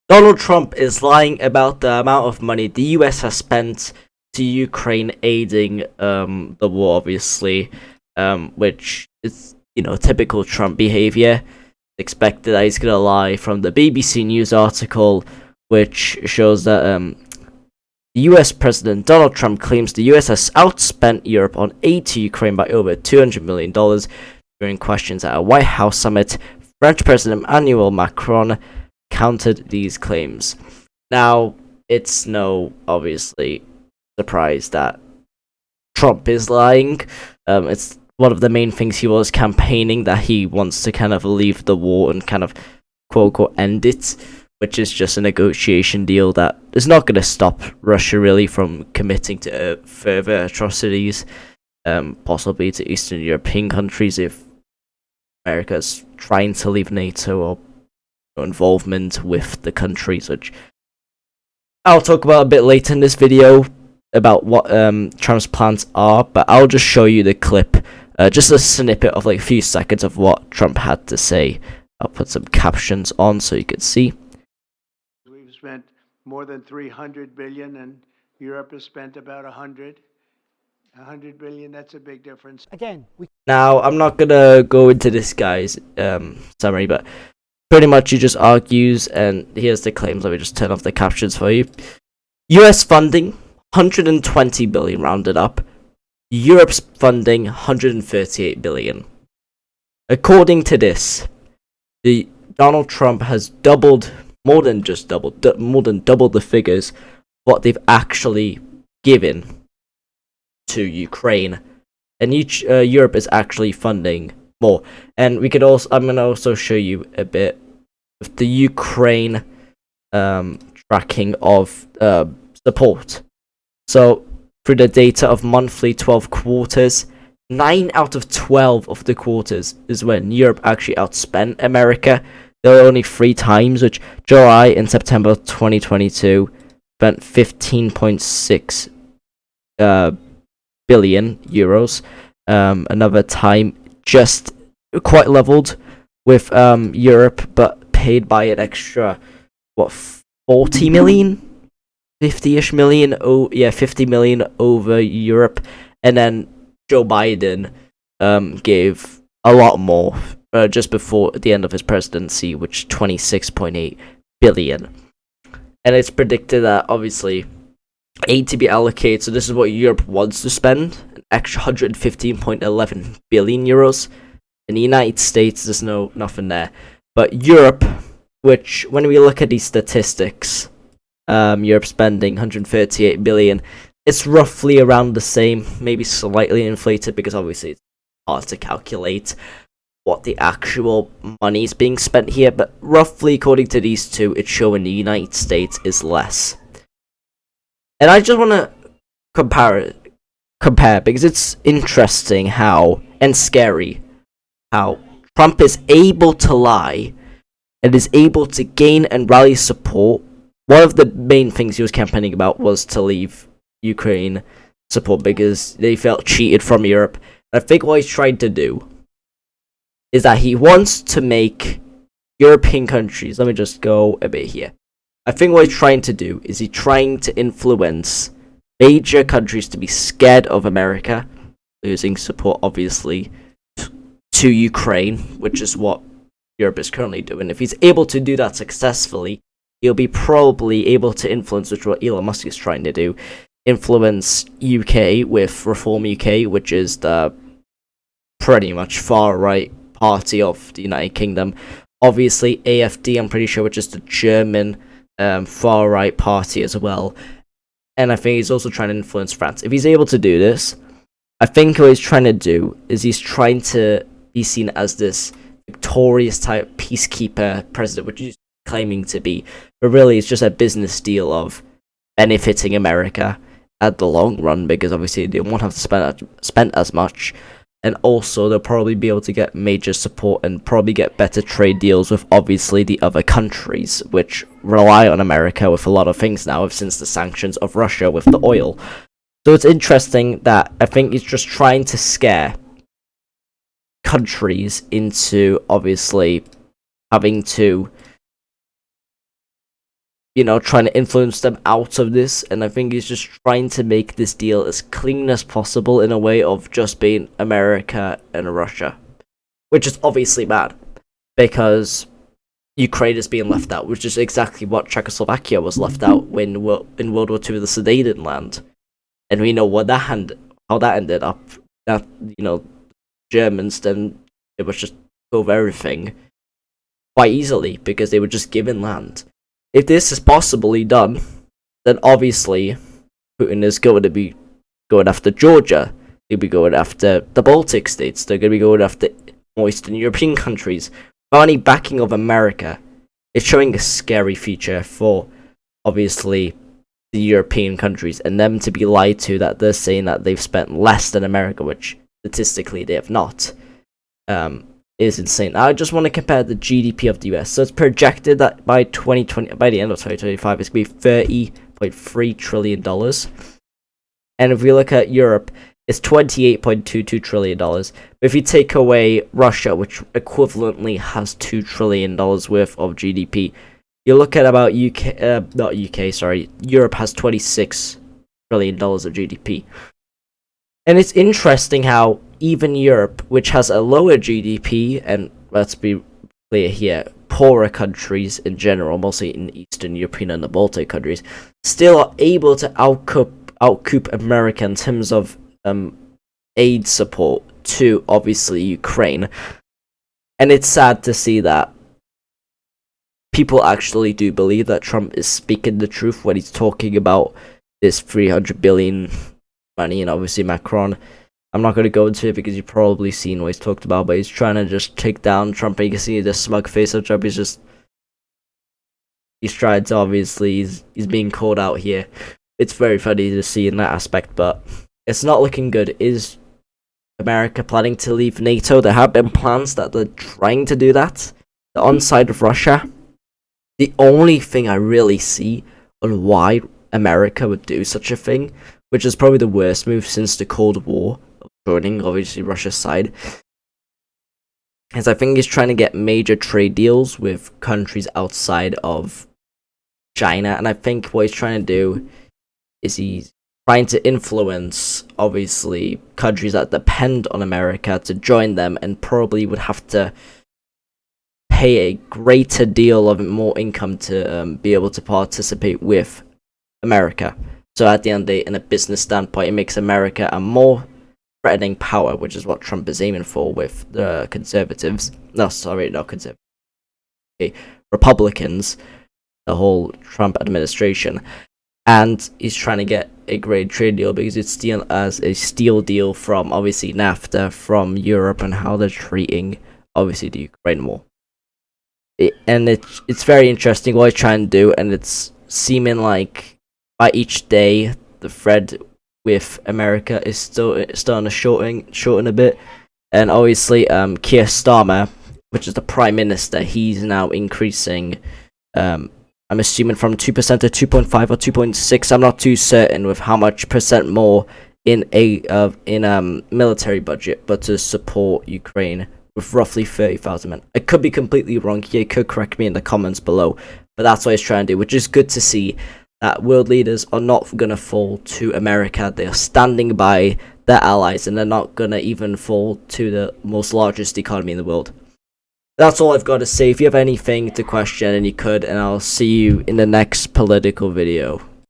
Donald Trump is lying about the amount of money the US has spent to Ukraine aiding the war, obviously, which is, typical Trump behavior. Expected that he's gonna lie from the BBC News article, which shows that the US President Donald Trump claims the US has outspent Europe on aid to Ukraine by over $200 million during questions at a White House summit. French President Emmanuel Macron countered these claims. Now, it's no, obviously, surprise that Trump is lying. It's one of the main things he was campaigning, that he wants to kind of leave the war and kind of quote unquote end it, which is just a negotiation deal that is not going to stop Russia really from committing to further atrocities, possibly to Eastern European countries if America's trying to leave NATO or involvement with the countries, which I'll talk about a bit later in this video about what Trump's plans are, but I'll just show you the clip, just a snippet of like a few seconds of what Trump had to say. I'll put some captions on so you can see. We've spent more than 300 billion and Europe has spent about 100 billion. That's a big difference. Now, I'm not gonna go into this guy's summary, but pretty much he just argues, and here's the claims. Let me just turn off the captions for you. US funding 120 billion rounded up. Europe's funding 138 billion. According to this, the Donald Trump has more than doubled the figures what they've actually given to Ukraine, and Europe is actually funding more. And we could also, I'm gonna also show you a bit of the Ukraine tracking of support. So through the data of monthly 12 quarters, 9 out of 12 of the quarters is when Europe actually outspent America. There were only 3 times, which July and September 2022 spent 15.6 billion euros. Another time just quite leveled with Europe, but paid by an extra 40 million, 50-ish million. 50 million over Europe, and then Joe Biden gave a lot more just before the end of his presidency, which 26.8 billion. And it's predicted that obviously aid to be allocated. So this is what Europe wants to spend: an extra 115.11 billion euros. In the United States, there's nothing there. But Europe, which when we look at these statistics, Europe spending 138 billion, it's roughly around the same, maybe slightly inflated because obviously it's hard to calculate what the actual money is being spent here. But roughly, according to these two, it's showing the United States is less. And I just want to compare because it's interesting how, and scary, how Trump is able to lie and is able to gain and rally support. One of the main things he was campaigning about was to leave Ukraine support because they felt cheated from Europe. And I think what he's trying to do is that he wants to make European countries, let me just go a bit here. I think what he's trying to do is he's trying to influence major countries to be scared of America, losing support, obviously, to Ukraine, which is what Europe is currently doing. If he's able to do that successfully, he'll be probably able to influence, which is what Elon Musk is trying to do, influence UK with Reform UK, which is the pretty much far-right party of the United Kingdom. Obviously, AFD, I'm pretty sure, which is the German far-right party as well. And I think he's also trying to influence France. If he's able to do this, I think what he's trying to do is he's trying to be seen as this victorious type peacekeeper president, which he's claiming to be. But really, it's just a business deal of benefiting America at the long run, because obviously they won't have to spend as much. And also, they'll probably be able to get major support and probably get better trade deals with, obviously, the other countries, which rely on America with a lot of things now, since the sanctions of Russia with the oil. So it's interesting that I think he's just trying to scare countries into, obviously, having to trying to influence them out of this, and I think he's just trying to make this deal as clean as possible in a way of just being America and Russia, which is obviously bad, because Ukraine is being left out, which is exactly what Czechoslovakia was left out when in World War II, the Sudetenland, and we know how that ended up. That Germans then it was just over everything quite easily because they were just given land. If this is possibly done, then obviously Putin is going to be going after Georgia. He'll be going after the Baltic states. They're going to be going after more Eastern European countries. Without any backing of America, it's showing a scary future for, obviously, the European countries, and them to be lied to that they're saying that they've spent less than America, which statistically they have not, is insane. I just want to compare the GDP of the US. So it's projected that by the end of 2025, it's going to be $30.3 trillion. And if we look at Europe, it's $28.22 trillion. But if you take away Russia, which equivalently has $2 trillion worth of GDP, you look at about Europe has $26 trillion of GDP. And it's interesting how even Europe, which has a lower GDP, and let's be clear here, poorer countries in general, mostly in Eastern European and the Baltic countries, still are able to outcoup America in terms of aid support to, obviously, Ukraine. And it's sad to see that people actually do believe that Trump is speaking the truth when he's talking about this 300 billion money, and obviously Macron. I'm not going to go into it because you've probably seen what he's talked about, but he's trying to just take down Trump. And you can see the smug face of Trump. He's tried to, obviously, he's being called out here. It's very funny to see in that aspect, but it's not looking good. Is America planning to leave NATO? There have been plans that they're trying to do that. They're on side of Russia. The only thing I really see on why America would do such a thing, which is probably the worst move since the Cold War, joining obviously Russia's side, is I think he's trying to get major trade deals with countries outside of China, and I think what he's trying to do is he's trying to influence, obviously, countries that depend on America to join them, and probably would have to pay a greater deal of more income to be able to participate with America. So at the end of the day, in a business standpoint, it makes America a more threatening power, which is what Trump is aiming for with the conservatives. No, sorry, not conservatives. Okay, Republicans, the whole Trump administration. And he's trying to get a great trade deal because it's seen as a steal deal from, obviously, NAFTA, from Europe, and how they're treating, obviously, the Ukraine war. And it's very interesting what he's trying to do, and it's seeming like by each day the thread with America is still starting to shorten a bit. And obviously Keir Starmer, which is the Prime Minister, he's now increasing, I'm assuming from 2% to 2.5 or 2.6. I'm not too certain with how much percent more in military budget, but to support Ukraine with roughly 30,000 men. I could be completely wrong here, you could correct me in the comments below, but that's what he's trying to do, which is good to see that world leaders are not going to fall to America. They are standing by their allies, and they're not going to even fall to the most largest economy in the world. That's all I've got to say. If you have anything to question, and you could, and I'll see you in the next political video.